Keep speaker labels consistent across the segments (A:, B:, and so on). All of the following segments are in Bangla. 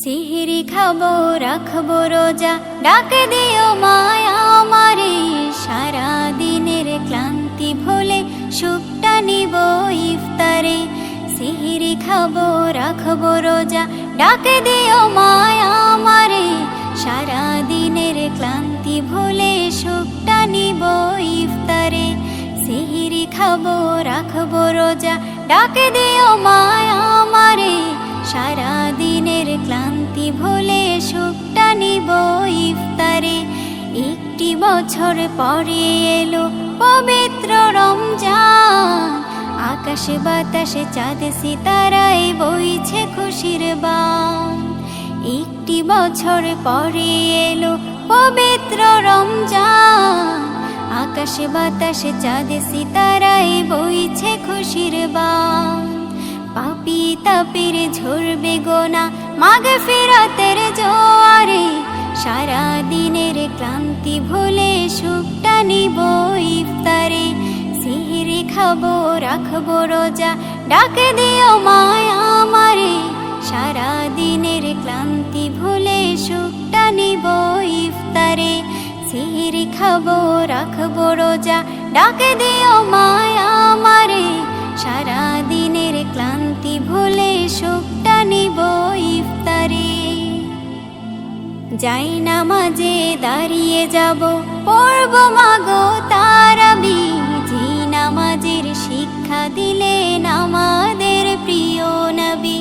A: সিহরি খাবো রাখবো রোজা, ডাকে দিও মায়া আমারে। সারা দিনের ক্লান্তি ভুলে সুখটা নিব ইফতারে। সিহরি খাবো রাখবো রোজা, ডাকে দিও মায়া আমারে। সারা দিনের ক্লান্তি ভুলে সুখটা নিব ইফতারে। সিহরি খাবো রাখবো রোজা, ডাকে দিও মায়া আমারে। সারা দিনের ক্লান্তি ভুলে সুখটা নিব ইফতারে। একটি বছর পরে এলো পবিত্র রমজান, আকাশে বাতাসে চাঁদ সিতারায় বইছে খুশির বান। একটি বছর পরে এলো পবিত্র রমজান, আকাশে বাতাসে চাঁদ সিতারায় বইছে খুশির বান। পাপী তাপের ঝরবে গোনা মাগফিরাতের জোয়ারে। সারা দিনের ক্লান্তি ভুলে সুখটা নিব ইফতারে। সিহরি খাবো রাখবো রোজা, ডাকে দিও মায়া আমারে। সারা দিনের ক্লান্তি ভুলে সুখটা নিব ইফতারে। সিহরি খাবো রাখবো রোজা, ডাকে দিও মায়া আমারে। সারা দিনের ক্লান্তি ভুলে সুখটা নিব ইফতারে। যাই নামাজে দাঁড়িয়ে যাব, পড়ব মাগো তারাবি। যে নামাজের শিক্ষা দিলেন আমাদের প্রিয় নবী।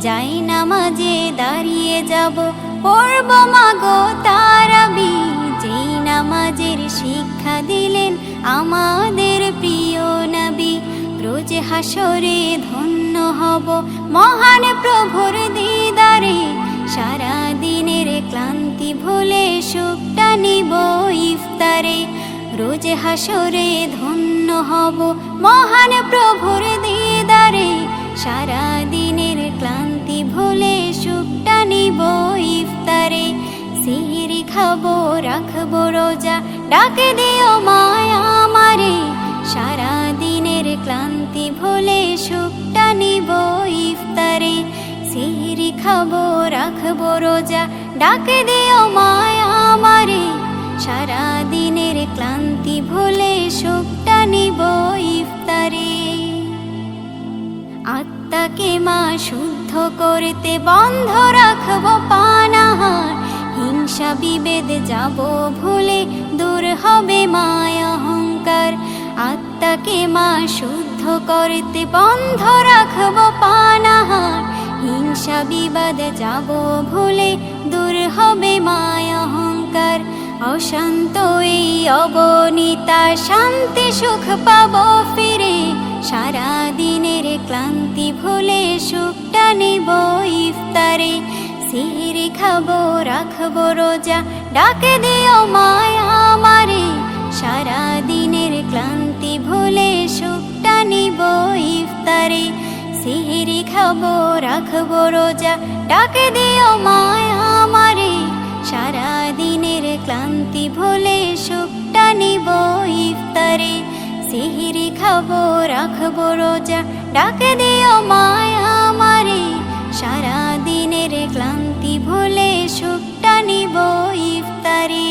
A: যাই নামাজে দাঁড়িয়ে যাব, পড়ব মাগো তারাবি। যে নামাজের শিক্ষা দিলেন আমাদের প্রিয় নবী। রোজ হাসরে ধন্য হব মহান প্রভুর দিদারে। সারা দিনের ক্লান্তি ভুলে সুখটা নিব ইফতারে। রোজ হাসরে ধন্য হব মহান প্রভুর দিদারে। সারা দিনের ক্লান্তি ভুলে সুখটা নিব ইফতারে। সিহরি খাবো রাখবো রোজা, ডাকে দিও মায়া আমারে। সারা দিনের ক্লান্তি ভুলে সুখটা নিব ইফতারে। সিহরি খাবো রাখবো রোজা, ডাকে দিও মায়া আমারে। সারা দিনের ক্লান্তি ভুলে সুখটা নিব ইফতারে। আত্মাকে মা শুদ্ধ করতে বন্ধ রাখবো পানাহার। হিংসা বিভেদ যাব ভুলে, দূর হবে মায়া অহংকার। আত্মাকে মা শুদ্ধ করতে বন্ধ রাখবো পানাহার। হিংসা বিবাদ যাব ভুলে, দূর হবে মায়া অহংকার। অশান্ত এই অবনীতা শান্তি সুখ পাবো ফিরে। সারা দিনের ক্লান্তি ভুলে সুখটা নিব ইফতারে। সিহরি খাবো রাখবো রোজা, ডাকে দিও মায়া আমারে। সারা দিনের ক্লান্তি ভুলে সুখটা নিব ইফতারে। সিহরি খাবো রাখবো রোজা, ডাকে দিও মায়া আমারে। সারা দিনের ক্লান্তি ভুলে সুখটা নিব ইফতারে। সিহরি খাবো রাখবো রোজা, ডাকে দিও মায়া আমারে। সারা দিনের ক্লান্তি ভুলে সুখটা নিব ইফতারে।